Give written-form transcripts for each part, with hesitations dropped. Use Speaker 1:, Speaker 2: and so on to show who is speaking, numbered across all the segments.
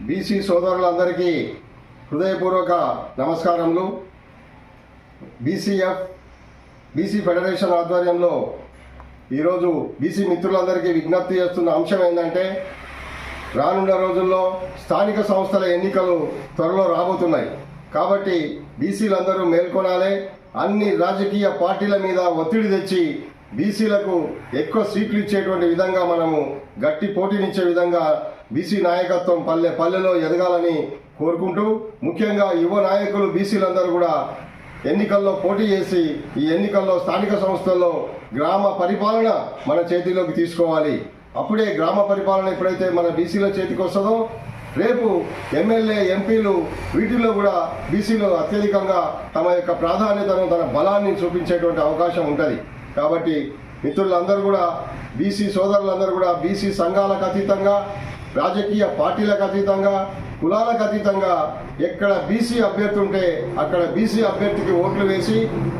Speaker 1: BC సోదరులందరికీ హృదయపూర్వక నమస్కారములు. బీసీ ఫెడరేషన్ ఆధ్వర్యంలో ఈరోజు బీసీ మిత్రులందరికీ విజ్ఞప్తి చేస్తున్న అంశం ఏంటంటే, రానున్న రోజుల్లో స్థానిక సంస్థల ఎన్నికలు త్వరలో రాబోతున్నాయి. కాబట్టి బీసీలందరూ మేల్కొనాలి. అన్ని రాజకీయ పార్టీల మీద ఒత్తిడి తెచ్చి బీసీలకు ఎక్కువ సీట్లు ఇచ్చేటువంటి విధంగా మనము గట్టి పోటీనిచ్చే విధంగా బీసీ నాయకత్వం పల్లెలో ఎదగాలని కోరుకుంటూ, ముఖ్యంగా యువ నాయకులు బీసీలందరూ కూడా ఎన్నికల్లో పోటీ చేసి ఈ ఎన్నికల్లో స్థానిక సంస్థల్లో గ్రామ పరిపాలన మన చేతిలోకి తీసుకోవాలి. అప్పుడే గ్రామ పరిపాలన ఎప్పుడైతే మన బీసీల చేతికి వస్తుందో, రేపు ఎమ్మెల్యే ఎంపీలు వీటిల్లో కూడా బీసీలు అత్యధికంగా తమ యొక్క ప్రాధాన్యతను తన బలాన్ని చూపించేటువంటి అవకాశం ఉంటుంది. కాబట్టి మిత్రులందరూ కూడా, బీసీ సోదరులందరూ కూడా బీసీ సంఘాలకు అతీతంగా, రాజకీయ పార్టీలకు అతీతంగా, కులాలకు అతీతంగా ఎక్కడ బీసీ అభ్యర్థి ఉంటే అక్కడ బీసీ అభ్యర్థికి ఓట్లు వేసి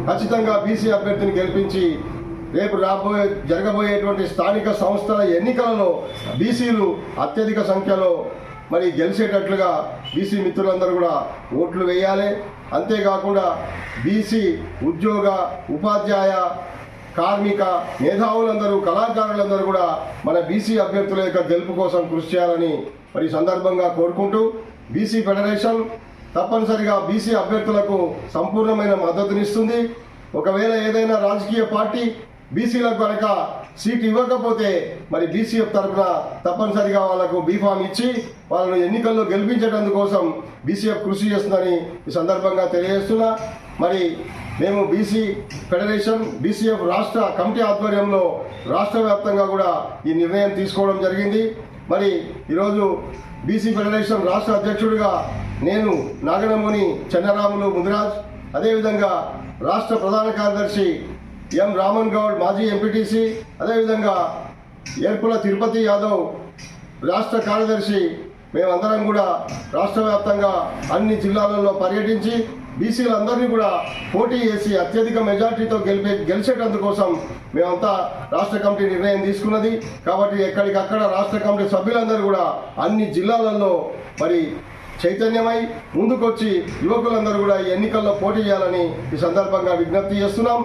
Speaker 1: ఖచ్చితంగా బీసీ అభ్యర్థిని గెలిపించి రేపు జరగబోయేటువంటి స్థానిక సంస్థల ఎన్నికలలో బీసీలు అత్యధిక సంఖ్యలో గెలిచేటట్లుగా బీసీ మిత్రులందరూ కూడా ఓట్లు వేయాలి. అంతేకాకుండా బీసీ ఉద్యోగ, ఉపాధ్యాయ, కార్మిక మేధావులందరూ, కళాకారులందరూ కూడా మన బీసీ అభ్యర్థుల యొక్క గెలుపు కోసం కృషి చేయాలని సందర్భంగా కోరుకుంటూ, బీసీ ఫెడరేషన్ తప్పనిసరిగా బీసీ అభ్యర్థులకు సంపూర్ణమైన మద్దతునిస్తుంది. ఒకవేళ ఏదైనా రాజకీయ పార్టీ బీసీలకు కనుక సీట్ ఇవ్వకపోతే బీసీఎఫ్ తరఫున తప్పనిసరిగా వాళ్ళకు బీఫామ్ ఇచ్చి వాళ్ళను ఎన్నికల్లో గెలిపించడం కోసం బీసీఎఫ్ కృషి చేస్తుందని ఈ సందర్భంగా తెలియజేస్తున్నా. మేము బీసీ ఫెడరేషన్ బీసీఎఫ్ రాష్ట్ర కమిటీ ఆధ్వర్యంలో రాష్ట్ర వ్యాప్తంగా కూడా ఈ నిర్ణయం తీసుకోవడం జరిగింది. ఈరోజు బీసీ ఫెడరేషన్ రాష్ట్ర అధ్యక్షుడిగా నేను నాగనమూని చెన్నరాములు ముదిరాజ్, అదేవిధంగా రాష్ట్ర ప్రధాన కార్యదర్శి ఎం రామన్ గౌడ్ మాజీ ఎంపీటీసీ, అదేవిధంగా ఏర్పుల తిరుపతి యాదవ్ రాష్ట్ర కార్యదర్శి, మేమందరం కూడా రాష్ట్ర వ్యాప్తంగా అన్ని జిల్లాలలో పర్యటించి బీసీలందరినీ కూడా పోటీ చేసి అత్యధిక మెజార్టీతో గెలిచేటందుకోసం మేమంతా రాష్ట్ర కమిటీ నిర్ణయం తీసుకున్నది. కాబట్టి ఎక్కడికక్కడ రాష్ట్ర కమిటీ సభ్యులందరూ కూడా అన్ని జిల్లాలలో చైతన్యమై ముందుకొచ్చి యువకులందరూ కూడా ఈ ఎన్నికల్లో పోటీ చేయాలని ఈ సందర్భంగా విజ్ఞప్తి చేస్తున్నాం.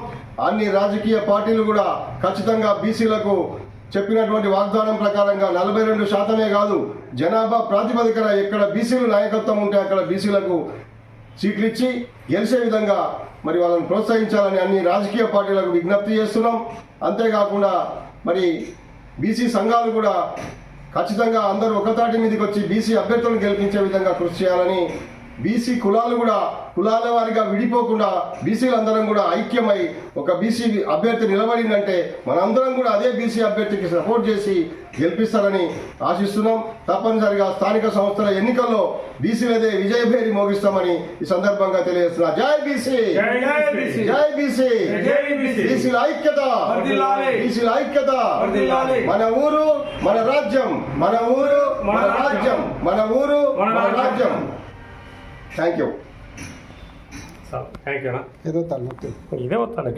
Speaker 1: అన్ని రాజకీయ పార్టీలు కూడా ఖచ్చితంగా బీసీలకు చెప్పినటువంటి వాగ్దానం ప్రకారంగా 42% కాదు, జనాభా ప్రాతిపదికన ఎక్కడ బీసీలు నాయకత్వం ఉంటే అక్కడ బీసీలకు సీట్లు ఇచ్చి గెలిచే విధంగా వాళ్ళని ప్రోత్సహించాలని అన్ని రాజకీయ పార్టీలకు విజ్ఞప్తి చేస్తున్నాం. అంతేకాకుండా బీసీ సంఘాలు కూడా ఖచ్చితంగా అందరూ ఒకతాటి మీదకి వచ్చి బీసీ అభ్యర్థులను గెలిపించే విధంగా కృషి చేయాలని, బీసీ కులాలు కూడా కులాల వారిగా విడిపోకుండా బీసీలందరం కూడా ఐక్యమై ఒక బీసీ అభ్యర్థి నిలబడిందంటే మనందరం కూడా అదే బీసీ అభ్యర్థికి సపోర్ట్ చేసి గెలిపిస్తారని ఆశిస్తున్నాం. తప్పనిసరిగా స్థానిక సంస్థల ఎన్నికల్లో బీసీలదే విజయభేరి మోగిస్తామని ఈ సందర్భంగా తెలియజేస్తున్నా. జై బీసీ, జై బీసీ, బీసీల ఐక్యత, బీసీల ఐక్యత. మన ఊరు మన రాజ్యం, మన ఊరు మన రాజ్యం, మన ఊరు మన రాజ్యం. Thank you.
Speaker 2: ఇదే వస్తాను.